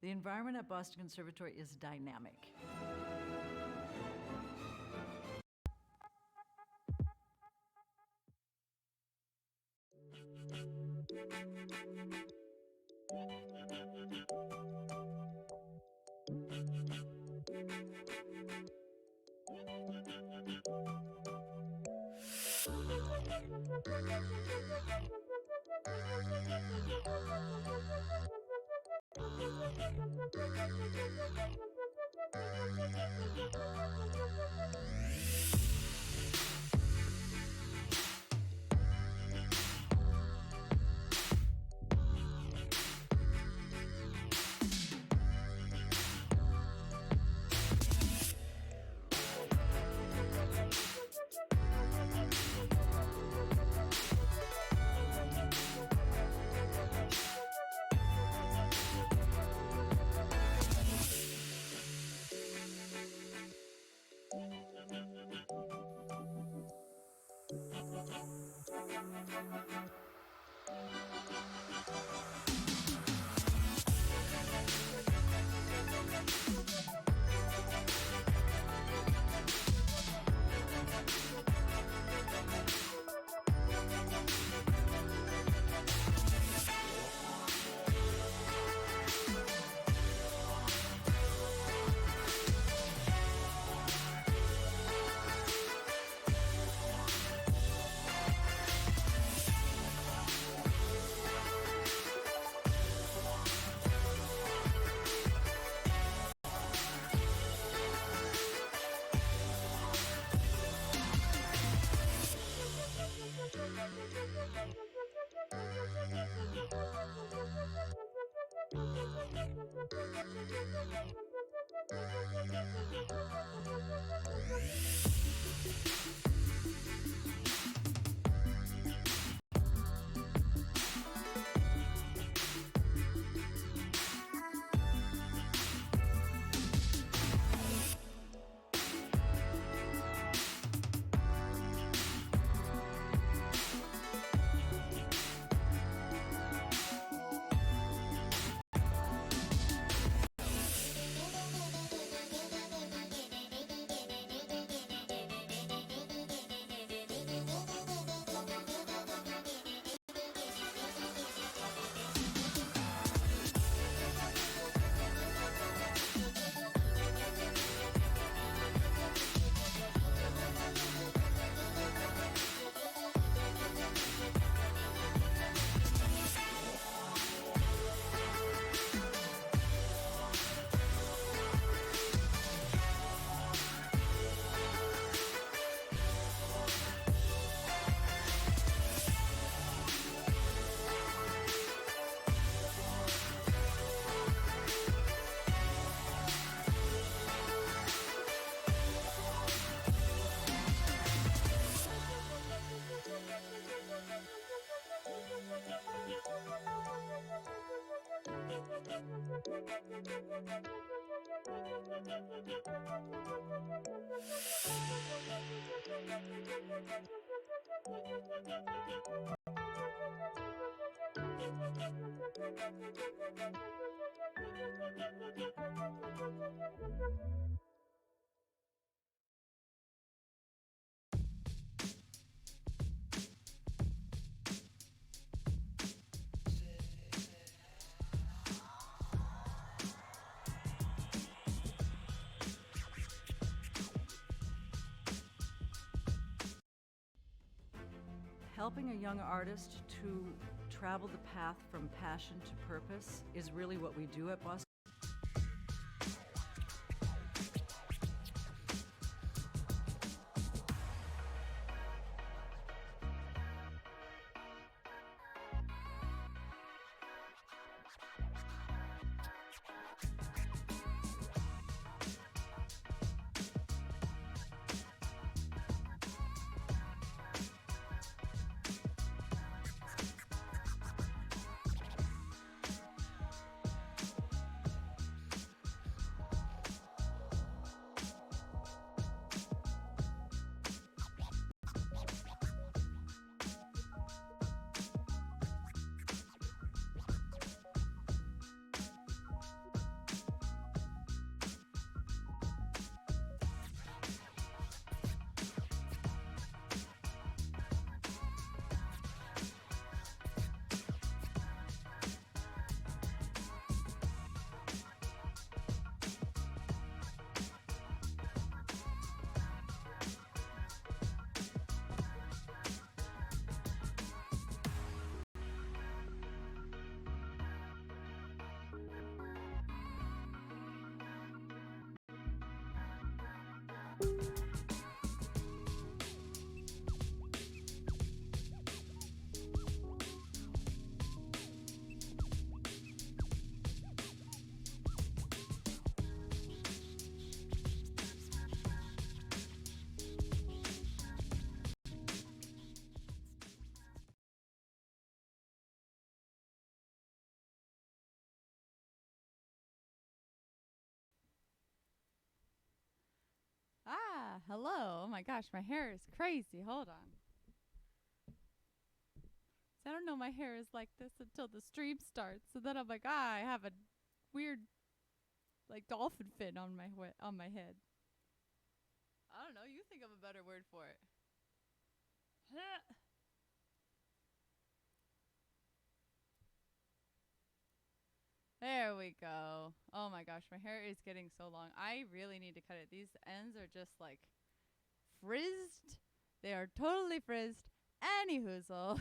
The environment at Boston Conservatory is dynamic. Helping a young artist to travel the path from passion to purpose is really what we do at Boston. Hello. Oh my gosh, my hair is crazy. Hold on. So I don't know my hair is like this until the stream starts. So then I'm like, I have a weird like dolphin fin on my head. I don't know. You think of a better word for it. There we go. Oh my gosh, my hair is getting so long. I really need to cut it. These ends are just like frizzed. They are totally frizzed. Anyhoozle.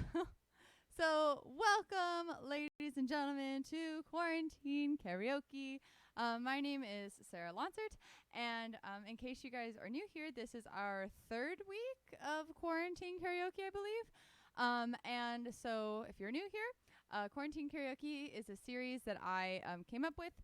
So, welcome, ladies and gentlemen, to Quarantine Karaoke. My name is Sarah Lonsert, and in case you guys are new here, this is our third week of Quarantine Karaoke, I believe. And so, if you're new here, Quarantine Karaoke is a series that I came up with.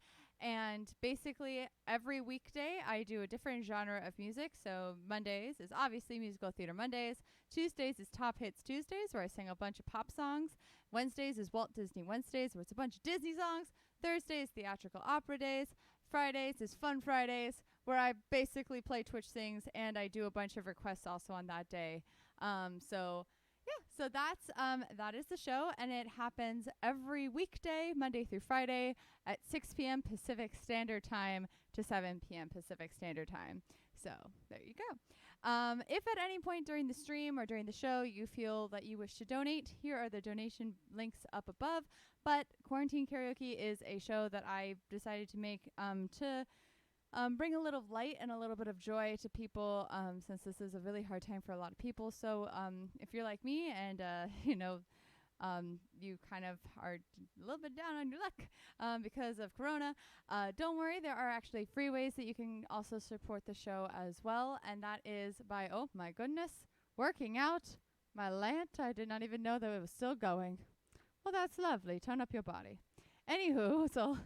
And basically, every weekday, I do a different genre of music. So, Mondays is obviously Musical Theater Mondays. Tuesdays is Top Hits Tuesdays, where I sing a bunch of pop songs. Wednesdays is Walt Disney Wednesdays, where it's a bunch of Disney songs. Thursdays, Theatrical Opera Days. Fridays is Fun Fridays, where I basically play Twitch Sings, and I do a bunch of requests also on that day. So that is the show, and it happens every weekday, Monday through Friday, at 6 p.m. Pacific Standard Time to 7 p.m. Pacific Standard Time. So there you go. If at any point during the stream or during the show you feel that you wish to donate, here are the donation links up above. But Quarantine Karaoke is a show that I decided to make to bring a little light and a little bit of joy to people, since this is a really hard time for a lot of people. So if you're like me and, you kind of are a little bit down on your luck because of Corona, don't worry. There are actually free ways that you can also support the show as well. And that is by, oh my goodness, working out my lant. I did not even know that it was still going. Well, that's lovely. Tone up your body. Anywho, So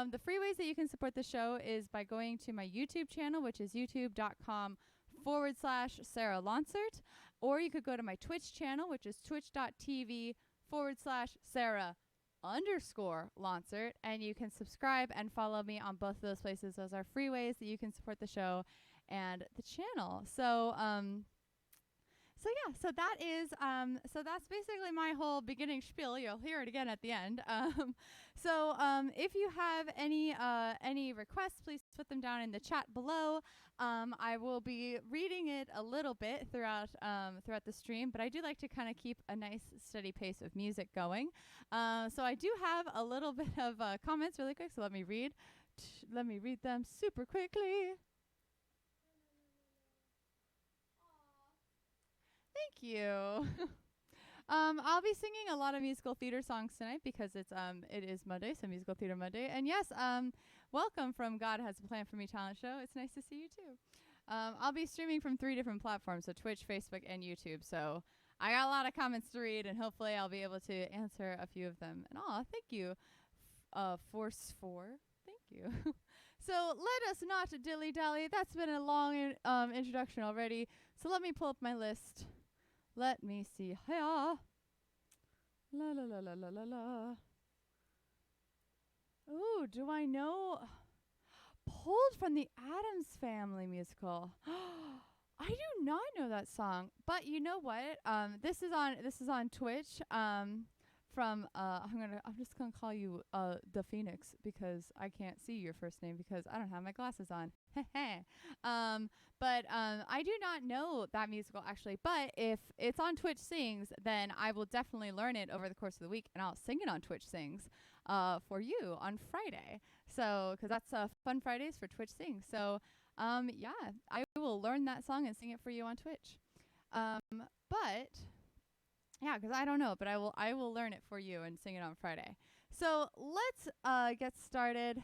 the free ways that you can support the show is by going to my YouTube channel, which is youtube.com/Sarah Lonsert. Or you could go to my Twitch channel, which is twitch.tv/Sarah_Lonsert. And you can subscribe and follow me on both of those places. Those are free ways that you can support the show and the channel. So that's basically my whole beginning spiel. You'll hear it again at the end. If you have any requests, please put them down in the chat below. I will be reading it a little bit throughout the stream, but I do like to kind of keep a nice steady pace of music going. So I do have a little bit of comments really quick. So let me read them super quickly. Thank you. I'll be singing a lot of musical theater songs tonight because it is Monday, so Musical Theater Monday. And yes, welcome from God Has a Plan for Me talent show. It's nice to see you too. I'll be streaming from 3 different platforms, so Twitch, Facebook, and YouTube. So I got a lot of comments to read, and hopefully I'll be able to answer a few of them. And thank you, Force 4. Thank you. So let us not dilly-dally. That's been a long introduction already. So let me pull up my list. Let me see. La la la la la la la. Ooh, do I know? Pulled from the Addams Family musical. I do not know that song, but you know what? This is on Twitch. From I'm just gonna call you the Phoenix because I can't see your first name because I don't have my glasses on. But I do not know that musical actually. But if it's on Twitch Sings, then I will definitely learn it over the course of the week, and I'll sing it on Twitch Sings for you on Friday. So because that's Fun Fridays for Twitch Sings. So yeah, I will learn that song and sing it for you on Twitch. But yeah, because I don't know, but I will learn it for you and sing it on Friday. So let's get started.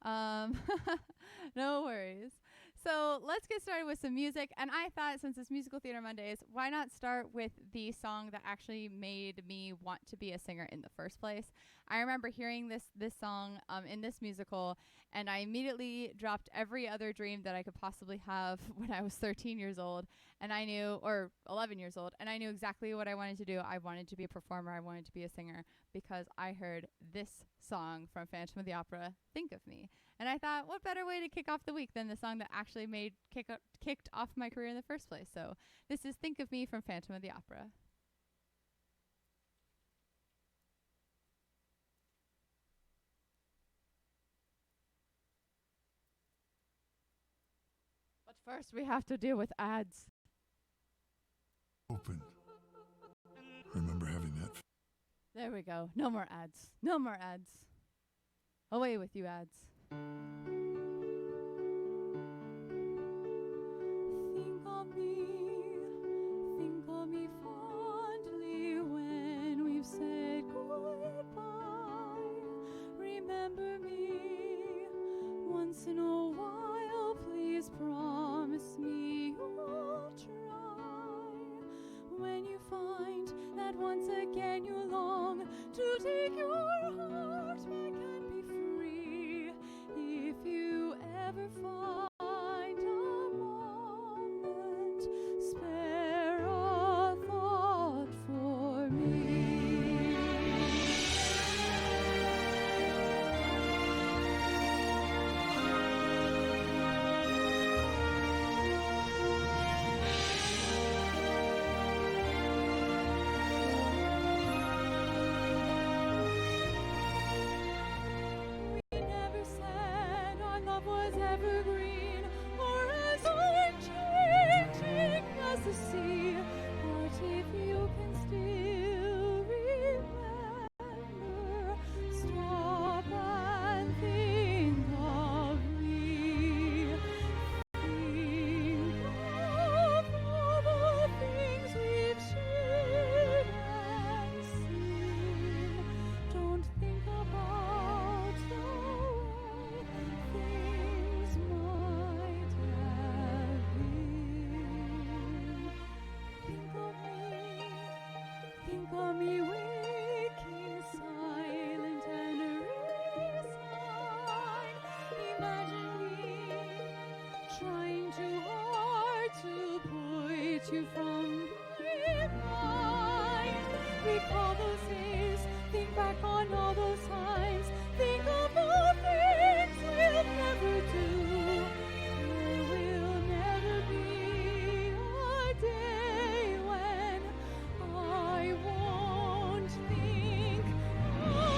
No worries. So let's get started with some music. And I thought, since it's Musical Theater Mondays, why not start with the song that actually made me want to be a singer in the first place? I remember hearing this song in this musical, and I immediately dropped every other dream that I could possibly have when I was 13 years old, and I knew, or 11 years old, and I knew exactly what I wanted to do. I wanted to be a performer. I wanted to be a singer because I heard this song from Phantom of the Opera, Think of Me. And I thought, what better way to kick off the week than the song that actually kicked off my career in the first place? So this is Think of Me from Phantom of the Opera. But first we have to deal with ads. Open. Remember having that? There we go. No more ads. No more ads. Away with you ads. Think of me fondly when we've said goodbye. Remember me once in a while, please promise me you'll try. When you find that once again you long to take your heart back and be free, if you ever find a moment, spare a thought for me. We never said our love was evergreen or as unchanging as the sea. But if you can still remember, stop and think of me. Think of all the things we've shared and seen. Don't think about the way things might have been. Think of me waking silent and resigned. Imagine me trying too hard to put you from my mind. Recall those days, think back on all those times, think of the things we'll never do. There will never be a day when I won't think of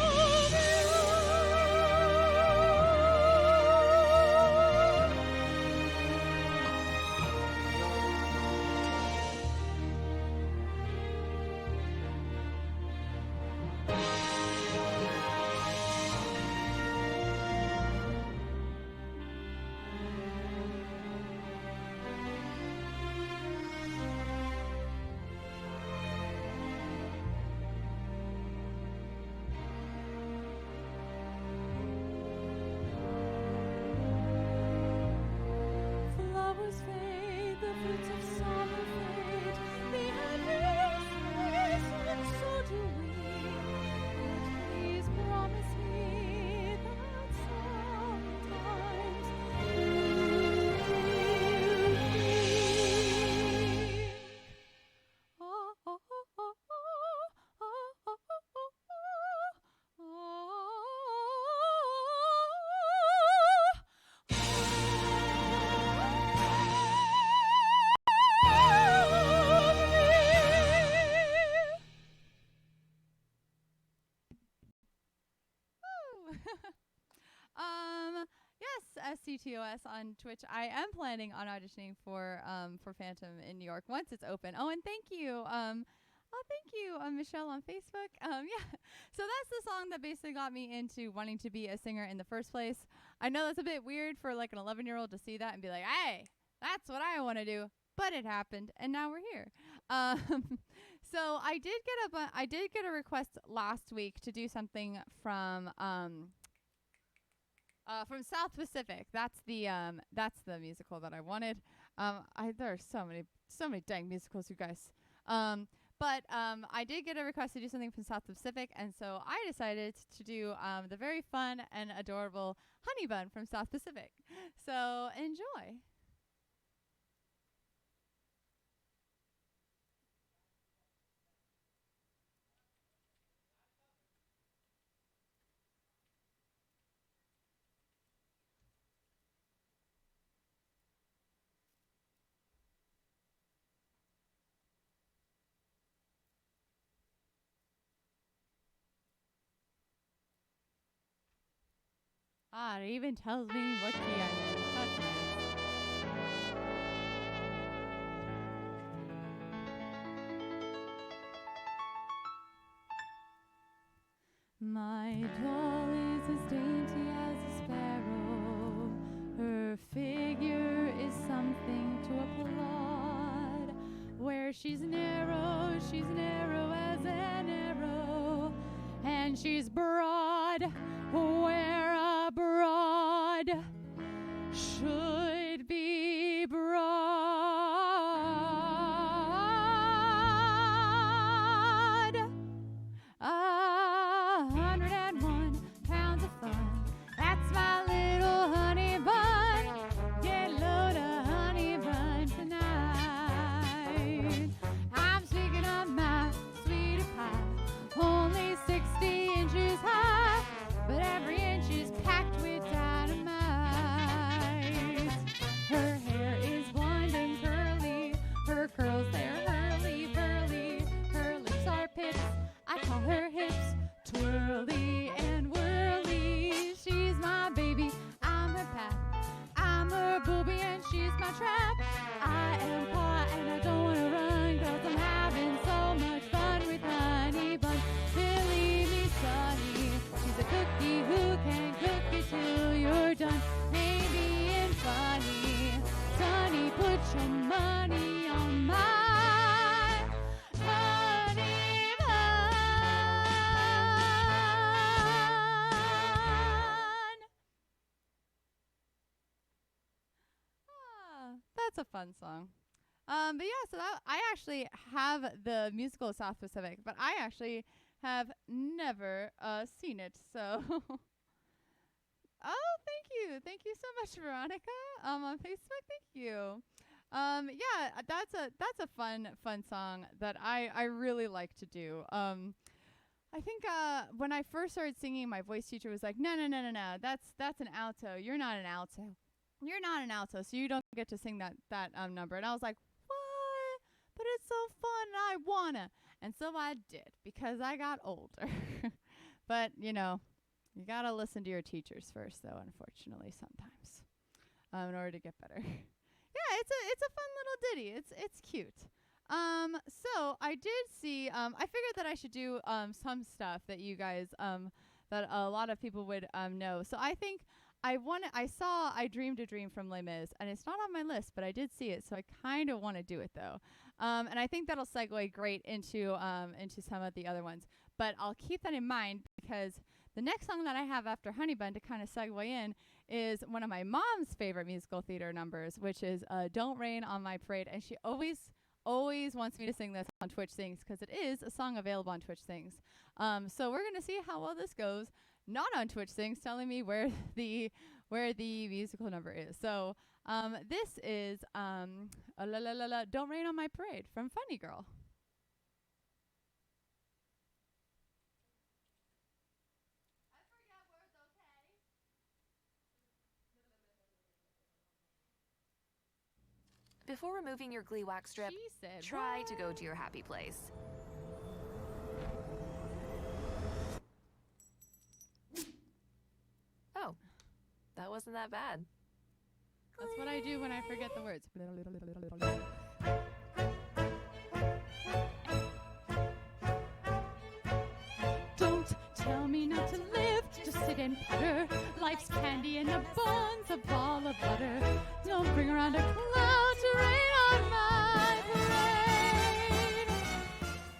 Flowers fade, the fruits of summer fade. The endless and so do we. But please promise me that sometimes you will think. Oh, oh, oh, oh, oh, oh, yes, SCTOS on Twitch. I am planning on auditioning for Phantom in New York once it's open. Oh, and thank you. Thank you, Michelle on Facebook. Yeah. So that's the song that basically got me into wanting to be a singer in the first place. I know that's a bit weird for like an 11-year-old to see that and be like, "Hey, that's what I want to do." But it happened, and now we're here. So I did get a request last week to do something from From South Pacific. That's the musical that I wanted. There are so many dang musicals, you guys. But I did get a request to do something from South Pacific, and so I decided to do the very fun and adorable Honey Bun from South Pacific. So enjoy. Ah, it even tells me what key I'm in. That's nice. My doll is as dainty as a sparrow. Her figure is something to applaud. Where she's narrow as an arrow. And she's broad, where a broad should be broad. 101 pounds of fun. That's my little honey bun. Get a load of honey bun tonight. I'm speaking of my sweetie pie. Only 60 inches high, but every inch is packed with dynamite. Her hair is blonde and curly, her curls they're hurly-burly, her lips are pips, I call her hips, twirly and whirly. She's my baby, I'm her pap, I'm her booby and she's my trap. I am caught and I don't wanna run, 'cause I'm having so much fun with Honey Bun. Believe me, Sonny, she's a cookie who can cook it till you're done. Maybe and funny, Sonny, put your money on my Honey Bun. That's a fun song. But yeah, so I actually have the musical South Pacific, but I actually have never seen it. So, thank you so much, Veronica. On Facebook, thank you. Yeah, that's a fun song that I really like to do. I think when I first started singing, my voice teacher was like, no, that's an alto. You're not an alto. You're not an alto, so you don't get to sing that number. And I was like, what? But it's so fun, and I wanna. And so I did, because I got older. But, you gotta listen to your teachers first, though, unfortunately, sometimes, in order to get better. Yeah, it's a fun little ditty. It's cute. So I did see, I figured that I should do some stuff that you guys, that a lot of people would know. So I think I saw I Dreamed a Dream from Les Mis, and it's not on my list, but I did see it, so I kind of want to do it, though. And I think that'll segue great into some of the other ones. But I'll keep that in mind, because the next song that I have after Honey Bun to kind of segue in is one of my mom's favorite musical theater numbers, which is Don't Rain on My Parade. And she always wants me to sing this on Twitch Sings, because it is a song available on Twitch Sings. So we're going to see how well this goes. Not on Twitch Sings, telling me where the musical number is. So this is Don't Rain on My Parade from Funny Girl. Before removing your Glee wax strip, try to go to your happy place. Oh, that wasn't that bad. That's what I do when I forget the words. Don't tell me not to live, just sit and putter. Life's candy in a bun's a ball of butter. Don't bring around a cloud to rain on my parade.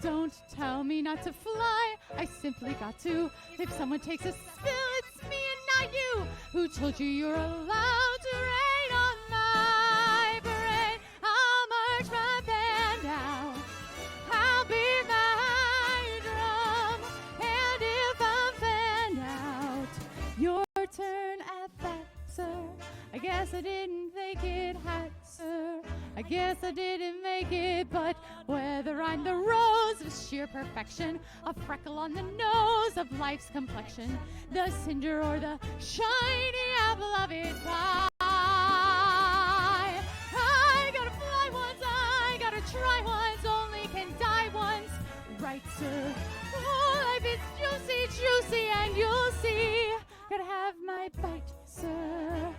Don't tell me not to fly, I simply got to. If someone takes a spill, it's me and like you? Who told you you're allowed to rain on my parade? I'll march my band out. I'll be my drum. And if I'm fanned out, your turn at bat, sir. I guess I didn't think it had, sir. I guess I didn't make it, but whether I'm the rose of sheer perfection, a freckle on the nose of life's complexion, the cinder or the shiny apple of its eye, I gotta fly once, I gotta try once, only can die once, right, sir? Oh, life is juicy, juicy, and you'll see. Gotta have my bite, sir.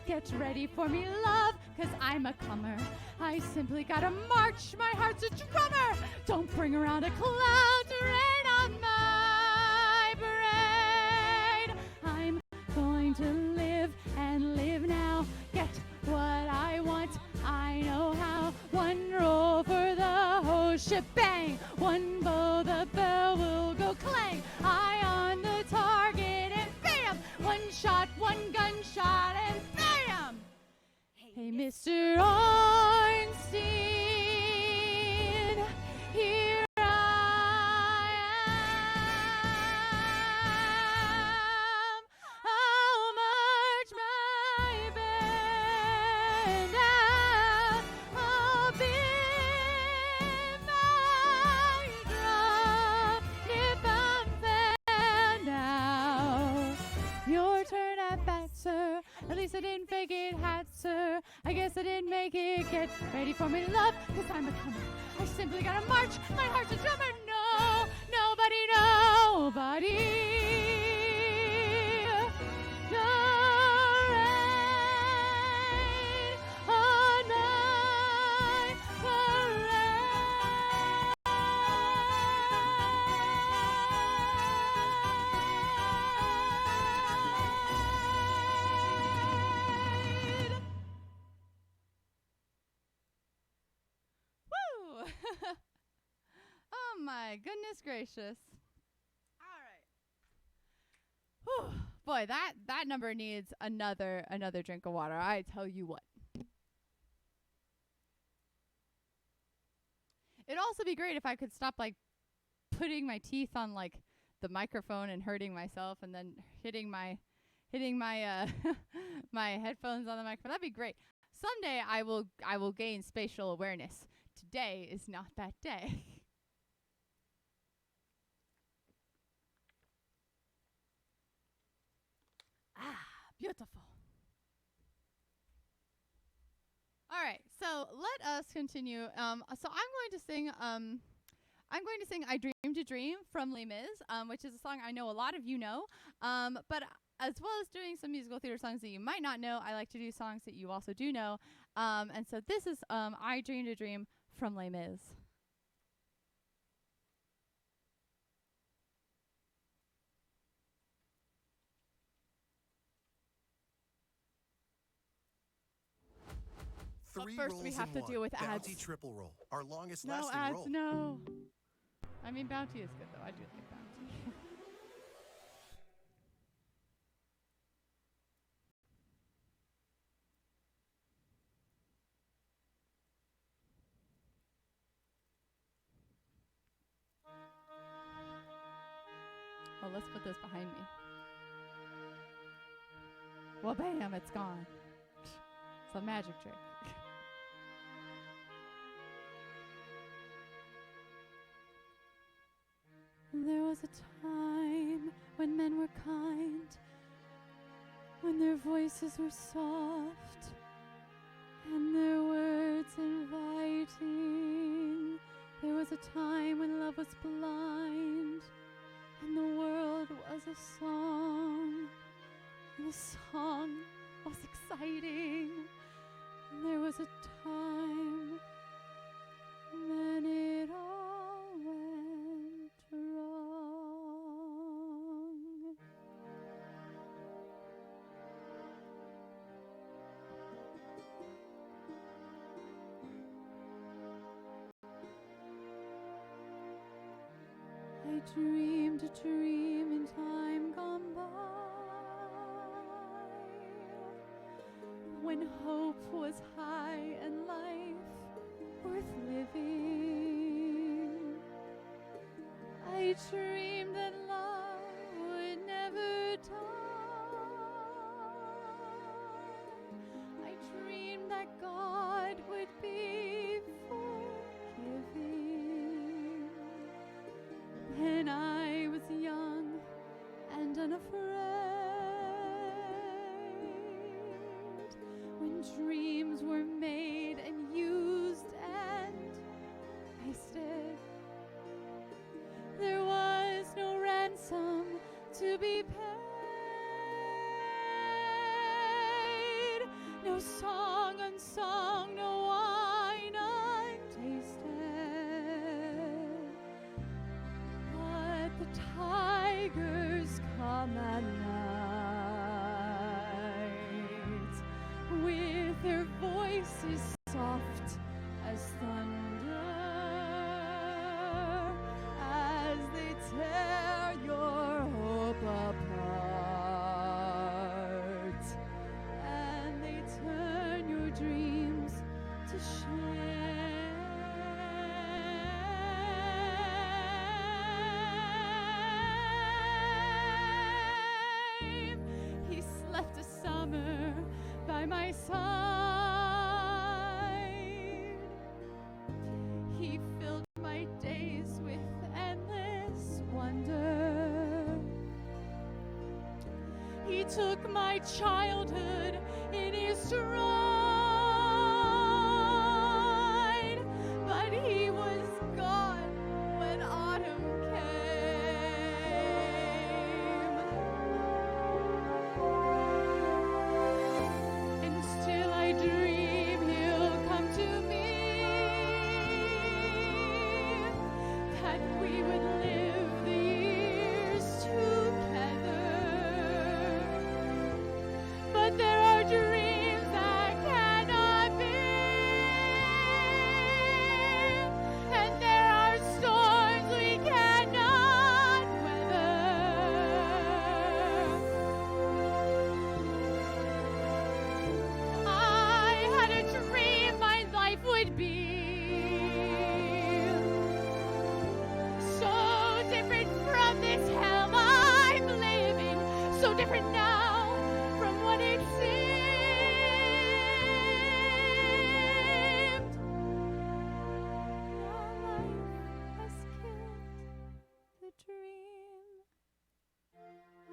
Get ready for me, love, 'cause I'm a comer. I simply gotta march, my heart's a drummer. Don't bring around a cloud to rain on my parade. I'm going to live and live now. Get what I want, I know how. One roll for the whole shebang. One blow, the bell will go clang. Eye on the target and bam! One shot, one gunshot and bam! Hey, Mr. Ornstein, here I am. I'll march my band out. I'll be my drum if I'm fanned out. Your turn at bat, sir. At least I didn't fake it, hat, sir. I guess I didn't make it. Get ready for me, love, 'cause I'm a comer. I simply gotta march. My heart's a drummer. No, nobody, nobody. The rain on my parade. Woo! Oh my goodness gracious. All right. Whew. Boy, that number needs another drink of water. I tell you what. It'd also be great if I could stop like putting my teeth on like the microphone and hurting myself and then hitting my my headphones on the microphone. That'd be great. Someday I will gain spatial awareness. Today is not that day. Beautiful. All right, so let us continue. So I'm going to sing "I Dream to Dream" from Les Mis, which is a song I know a lot of you know. But as well as doing some musical theater songs that you might not know, I like to do songs that you also do know. And so this is "I Dream to Dream" from Les Mis. But first we have to deal with ads. Bounty triple roll, our longest No lasting ads, roll. no. I mean, Bounty is good though. I do like Bounty. Oh, let's put this behind me. Well, bam, it's gone. It's a magic trick. There was a time when men were kind, when their voices were soft, and their words inviting. There was a time when love was blind, and the world was a song, and the song was exciting. And there was a time when it all went wrong. I dreamed a dream in time gone by. when hope was high and life worth living. I dreamed that love would never die. I dreamed that God would be forgiving. Then I was young and unafraid. When dreams were made and used and wasted, there was no ransom to be paid, no song unsung, no wine untasted. But the tigers come at night with their voices soft as thunder, as they tear your hope apart, and they turn your dreams to shame. He slept a summer by my side. He filled my days with endless wonder. He took my childhood in his stride, but he was gone when autumn came. And still I dream he'll come to me, that we would live the years together. But there are dreams that cannot be, and there are storms we cannot weather. I had a dream my life would be so different from this hell I'm living, so different now from what it seemed. Your life has killed the dream I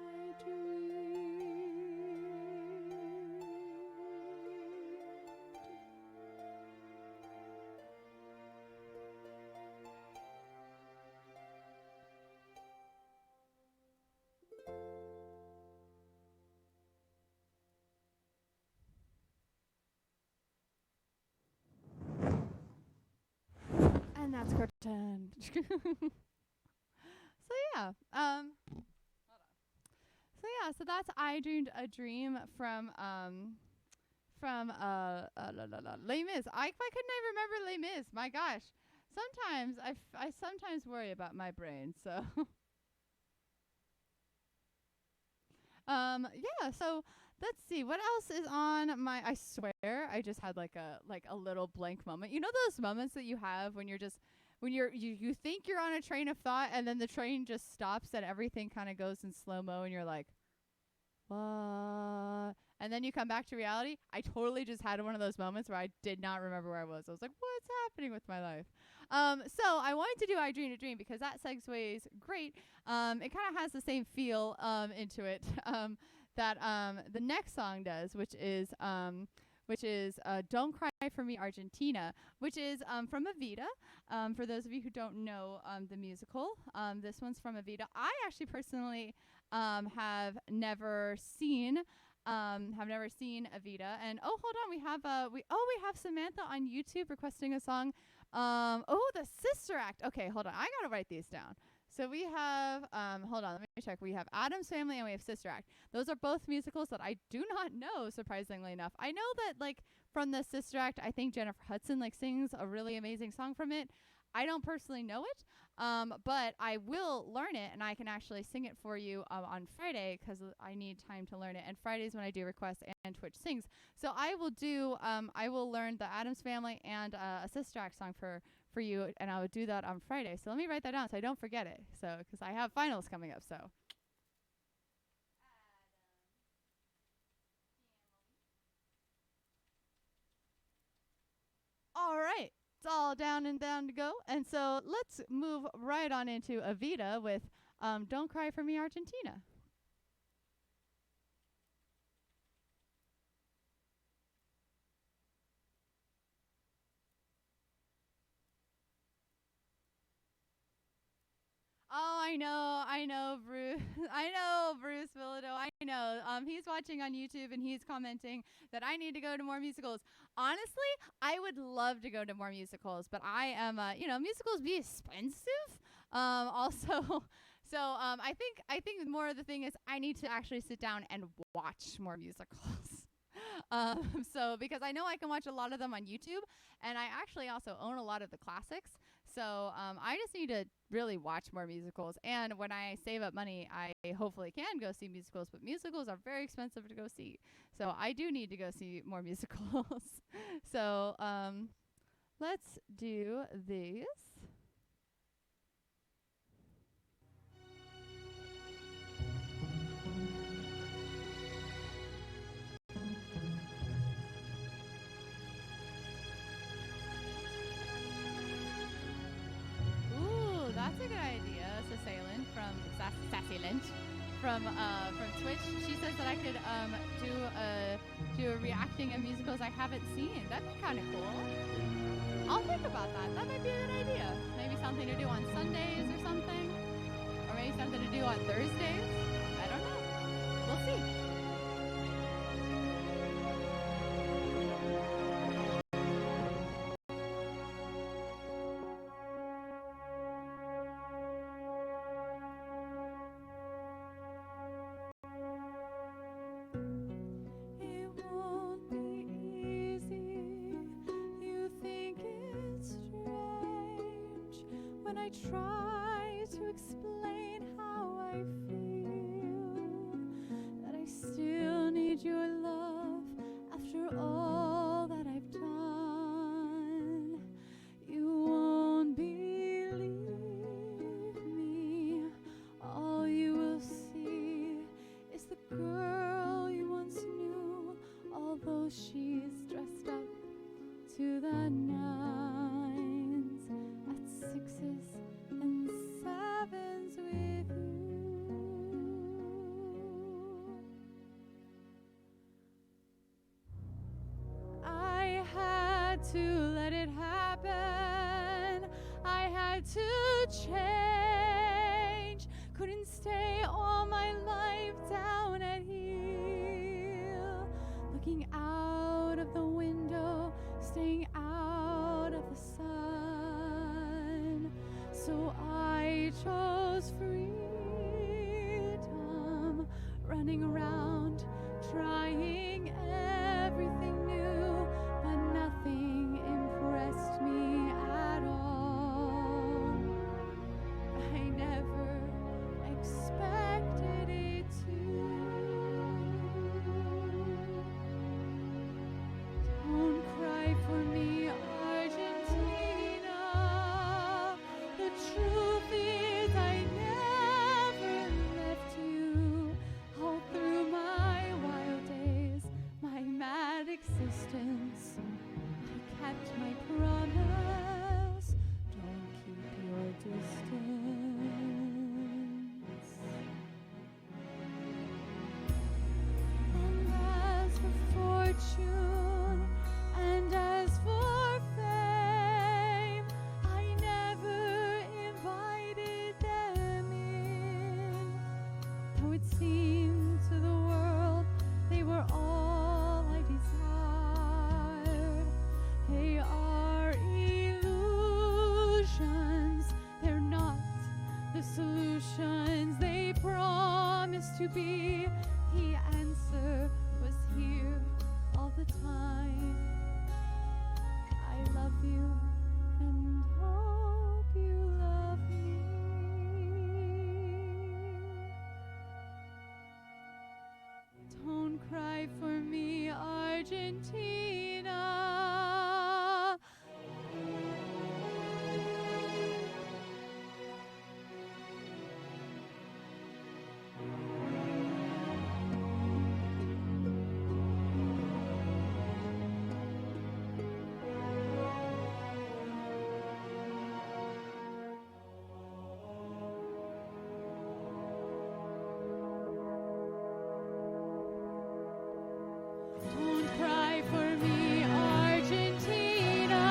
And that's curtain. So yeah, so that's I Dreamed a Dream from Les Mis. Why couldn't I remember Les Mis? My gosh. Sometimes I sometimes worry about my brain. So yeah, so let's see what else is on my. I swear I just had like a little blank moment. You know those moments that you have when you're just you think you're on a train of thought and then the train just stops and everything kind of goes in slow-mo and you're like, what? And then you come back to reality. I totally just had one of those moments where I did not remember where I was. I was like, what's happening with my life? So I wanted to do I Dreamed a Dream because that segues great. It kind of has the same feel into it that the next song does, which is Don't Cry for Me, Argentina, which is from Evita. For those of you who don't know the musical, this one's from Evita. I actually personally have never seen Evita. And hold on, we have Samantha on YouTube requesting a song. The Sister Act. Okay, hold on, I gotta write these down. So we have, hold on, let me check. We have Addams Family and we have Sister Act. Those are both musicals that I do not know, surprisingly enough. I know that, like, from the Sister Act, I think Jennifer Hudson, like, sings a really amazing song from it. I don't personally know it, but I will learn it, and I can actually sing it for you on Friday because I need time to learn it. And Fridays when I do requests and Twitch sings. So I will learn the Addams Family and a Sister Act song for you, and I will do that on Friday. So let me write that down so I don't forget it. So because I have finals coming up, so. All right. It's all down and down to go. And so let's move right on into Evita with Don't Cry for Me, Argentina. Oh, I know, Bruce. I know, Bruce Bilodeau. I know. He's watching on YouTube and he's commenting that I need to go to more musicals. Honestly, I would love to go to more musicals, but I am, musicals be expensive. Also, so I think more of the thing is I need to actually sit down and watch more musicals. So because I know I can watch a lot of them on YouTube, and I actually also own a lot of the classics. So I just need to really watch more musicals. And when I save up money, I hopefully can go see musicals. But musicals are very expensive to go see. So I do need to go see more musicals. So let's do these. That's a good idea. Assailant from Sassailant from Twitch. She says that I could do a reacting of musicals I haven't seen. That'd be kind of cool. I'll think about that. That might be a good idea. Maybe something to do on Sundays or something, or maybe something to do on Thursdays. I don't know. We'll see. Try to explain how I feel, that I still need your love after all that I've done. You won't believe me. All you will see is the girl you once knew, although she's dressed up to the nines at sixes and sevens with you. I had to let it happen. I had to change. Couldn't stay all my life down at heel, looking out of the window, staying out of the sun. So I chose freedom, running around, trying everything new, but nothing impressed me at all. I never expected it to. Don't cry for me, Argentina. The truth is I never left you. All through my wild days, my mad existence, I kept my promise. Don't keep your distance. And as for fortune, and as for fame, I never invited them in. Though it seemed to the world they were all I desired. They are illusions, they're not the solutions they promised to be. The answer was here all the time. I love you and hold you love me. Don't cry for me, Argentina. Don't cry for me, Argentina.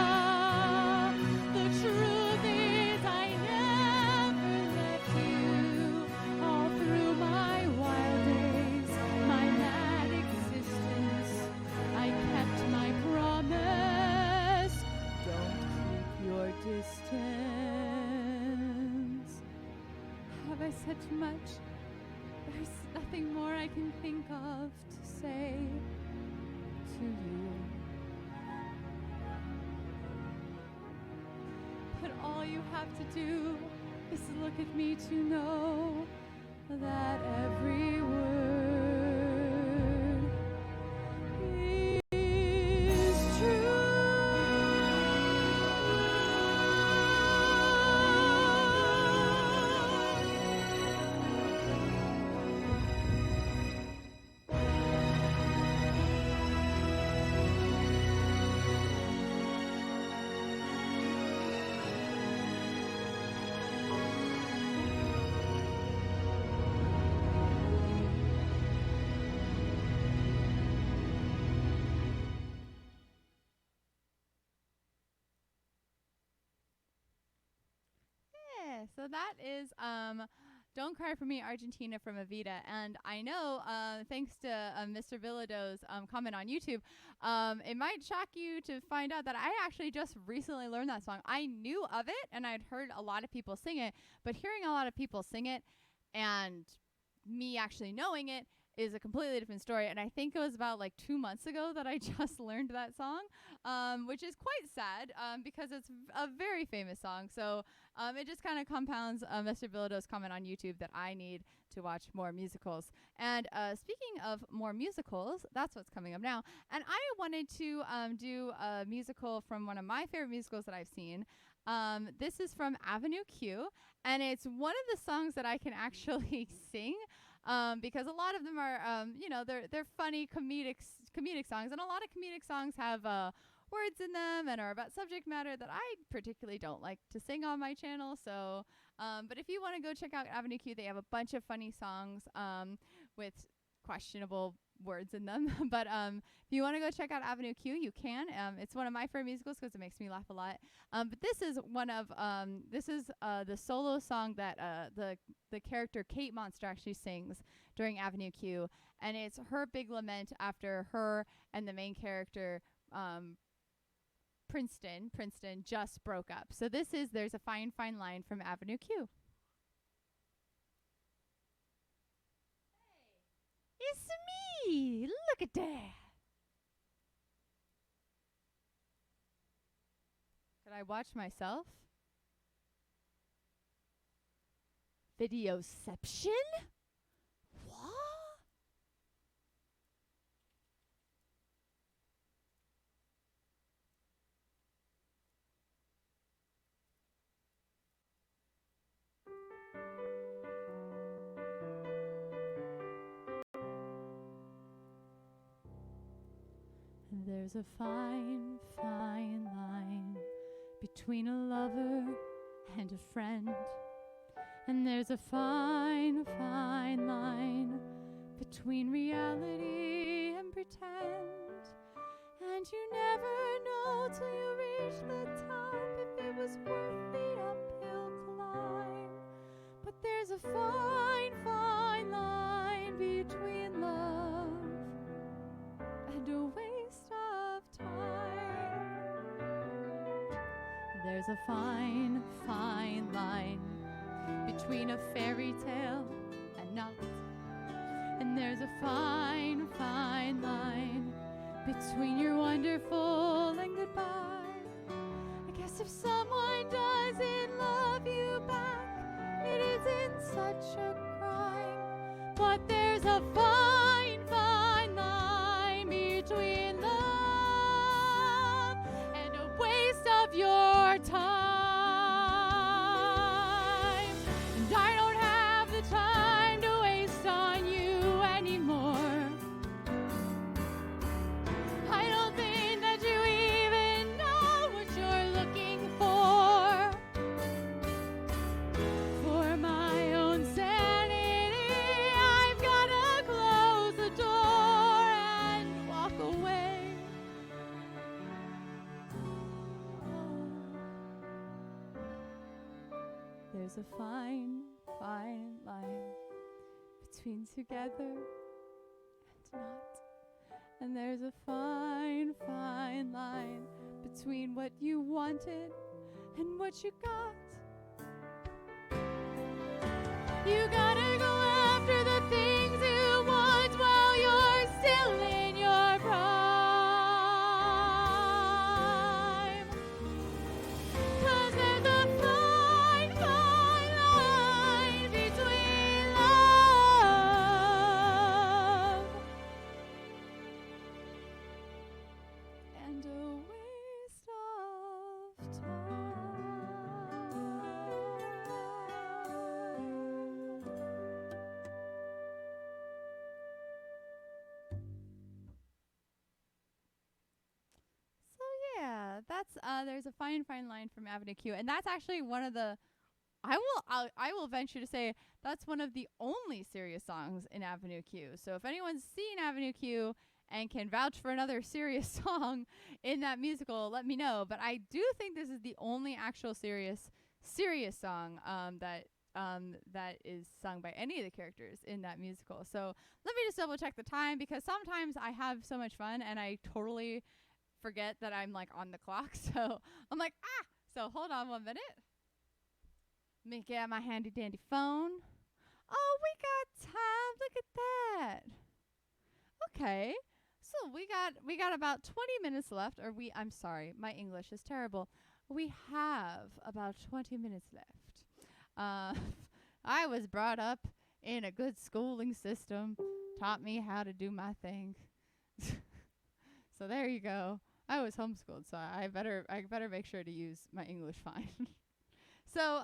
The truth is I never left you. All through my wild days, my mad existence, I kept my promise. Don't keep your distance. Have I said too much? There's nothing more I can think of to say to you. But all you have to do is look at me to know that every word is true. Yeah, so that is Don't Cry For Me, Argentina from Evita. And I know, thanks to Mr. Villado's comment on YouTube, it might shock you to find out that I actually just recently learned that song. I knew of it, and I'd heard a lot of people sing it, but hearing a lot of people sing it and me actually knowing it is a completely different story. And I think it was about like 2 months ago that I just learned that song, which is quite sad because it's a very famous song. So it just kind of compounds Mr. Villado's comment on YouTube that I need to watch more musicals. And speaking of more musicals, that's what's coming up now. And I wanted to do a musical from one of my favorite musicals that I've seen. This is from Avenue Q, and it's one of the songs that I can actually sing. Because a lot of them are, they're funny comedic songs, and a lot of comedic songs have words in them and are about subject matter that I particularly don't like to sing on my channel. So, but if you want to go check out Avenue Q, they have a bunch of funny songs with questionable words in them. But if you want to go check out Avenue Q, you can. It's one of my favorite musicals because it makes me laugh a lot. But this is the solo song that the character Kate Monster actually sings during Avenue Q, and it's her big lament after her and the main character Princeton just broke up. So this is There's a Fine Fine Line from Avenue Q. It's me! Look at that! Could I watch myself? Videoception? What? There's a fine, fine line between a lover and a friend. And there's a fine, fine line between reality and pretend. And you never know till you reach the top if it was worth the uphill climb. But there's a fine, fine line between love and a waste of time. There's a fine, fine line between a fairy tale and not. And there's a fine, fine line between your wonderful and goodbye. I guess 'Cause if someone doesn't love you back, it isn't such a crime. But there's a fine, fine line between love and a waste of your time. And I don't have the time to waste on you anymore. I don't think that you even know what you're looking for. For my own sanity, I've gotta close the door and walk away. There's a fine, fine line between together and not. And there's a fine, fine line between what you wanted and what you got. You gotta go after the things you want while you're still in your prime. 'Cause there's a fine, fine line between love and a waste of time. So yeah, that's there's a fine, fine line from Avenue Q, and that's actually one of the. I will venture to say that's one of the only serious songs in Avenue Q. So if anyone's seen Avenue Q and can vouch for another serious song in that musical, let me know. But I do think this is the only actual serious song that is sung by any of the characters in that musical. So let me just double check the time, because sometimes I have so much fun and I totally forget that I'm like on the clock. So I'm like, so hold on 1 minute. Let me get my handy dandy phone. Oh, we got time. Look at that. Okay. So we got about 20 minutes left, or I'm sorry, my English is terrible. We have about 20 minutes left. I was brought up in a good schooling system, taught me how to do my thing. So there you go. I was homeschooled, so I better make sure to use my English fine. So,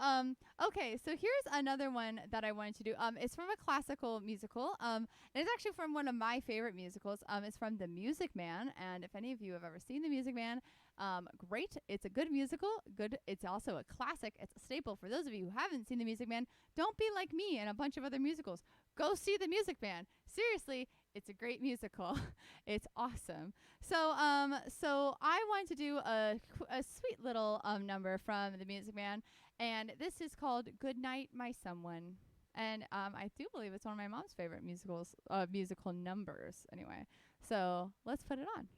okay, so here's another one that I wanted to do. It's from a classical musical. And it's actually from one of my favorite musicals. It's from The Music Man. And if any of you have ever seen The Music Man, great. It's a good musical. Good. It's also a classic. It's a staple. For those of you who haven't seen The Music Man, don't be like me and a bunch of other musicals. Go see The Music Man. Seriously, it's a great musical. It's awesome. So I wanted to do a sweet little number from The Music Man. And this is called Good Night, My Someone. And I do believe it's one of my mom's favorite musical numbers anyway. So let's put it on.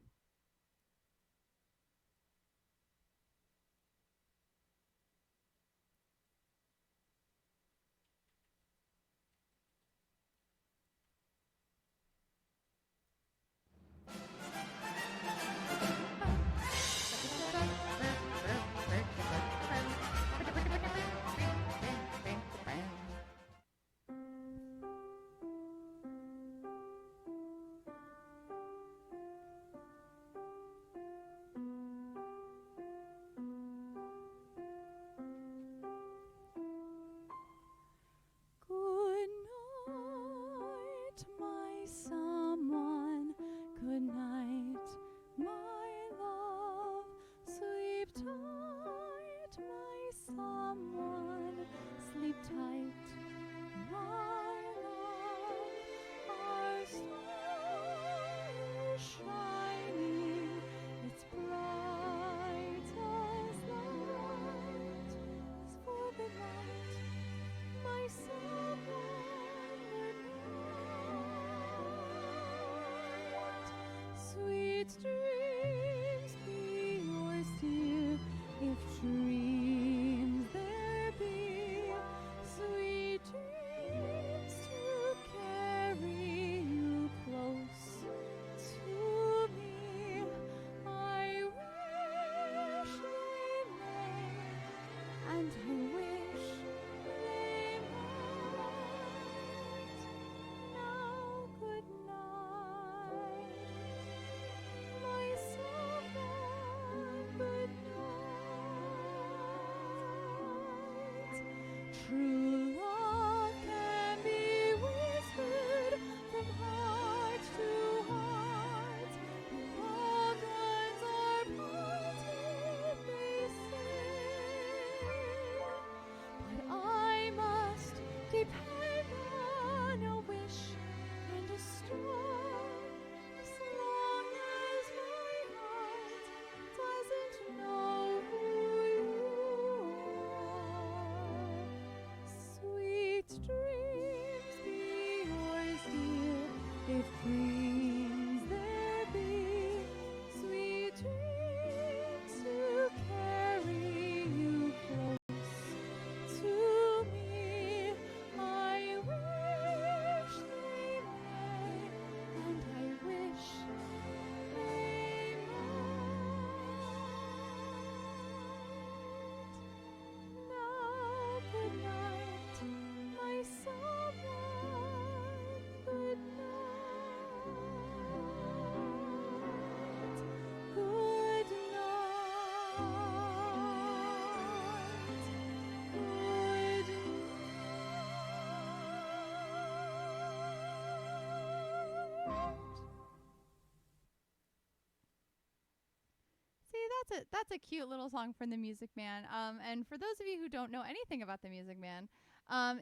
that's a cute little song from the Music Man. And for those of you who don't know anything about the Music Man,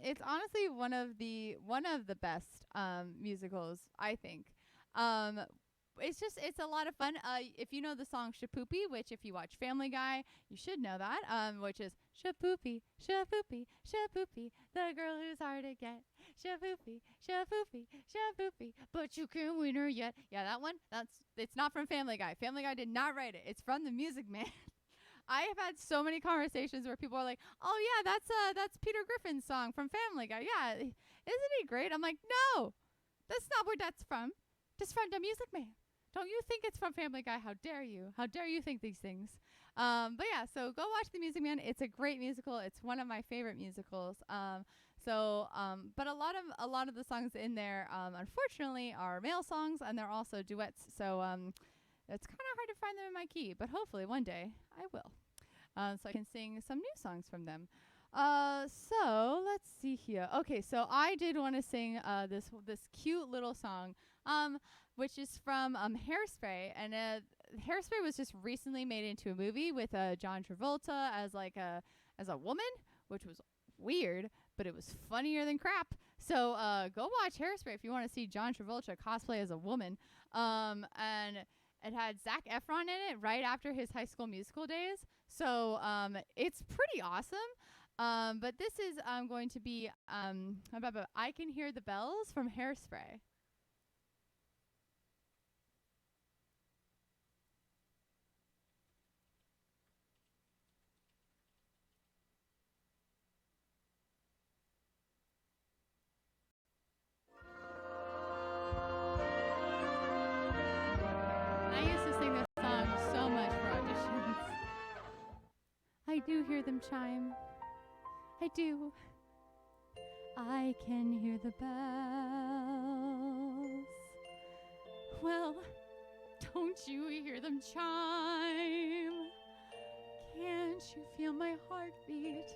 it's honestly one of the best musicals, I think. It's a lot of fun. If you know the song Shapoopy, which if you watch Family Guy, you should know that, which is Shapoopy, Shapoopy, Shapoopy, the girl who's hard to get. Shapoopy, Shapoopy, Shapoopy, but you can't win her yet. Yeah, that one, it's not from Family Guy. Family Guy did not write it. It's from the Music Man. I have had so many conversations where people are like, "Oh yeah, that's Peter Griffin's song from Family Guy. Yeah, isn't he great?" I'm like, "No, that's not where that's from. It's from the Music Man. Don't you think it's from Family Guy? How dare you? How dare you think these things?" But yeah, so go watch The Music Man. It's a great musical. It's one of my favorite musicals. But a lot of the songs in there, unfortunately, are male songs, and they're also duets. So it's kind of hard to find them in my key, but hopefully one day I will. So I can sing some new songs from them. So let's see here. Okay, so I did want to sing this cute little song, which is from Hairspray, and Hairspray was just recently made into a movie with John Travolta as a woman, which was weird, but it was funnier than crap. So go watch Hairspray if you want to see John Travolta cosplay as a woman. And it had Zac Efron in it right after his High School Musical days. So it's pretty awesome. But this is going to be about I Can Hear the Bells from Hairspray. I do hear them chime. I do. I can hear the bells. Well, don't you hear them chime? Can't you feel my heartbeat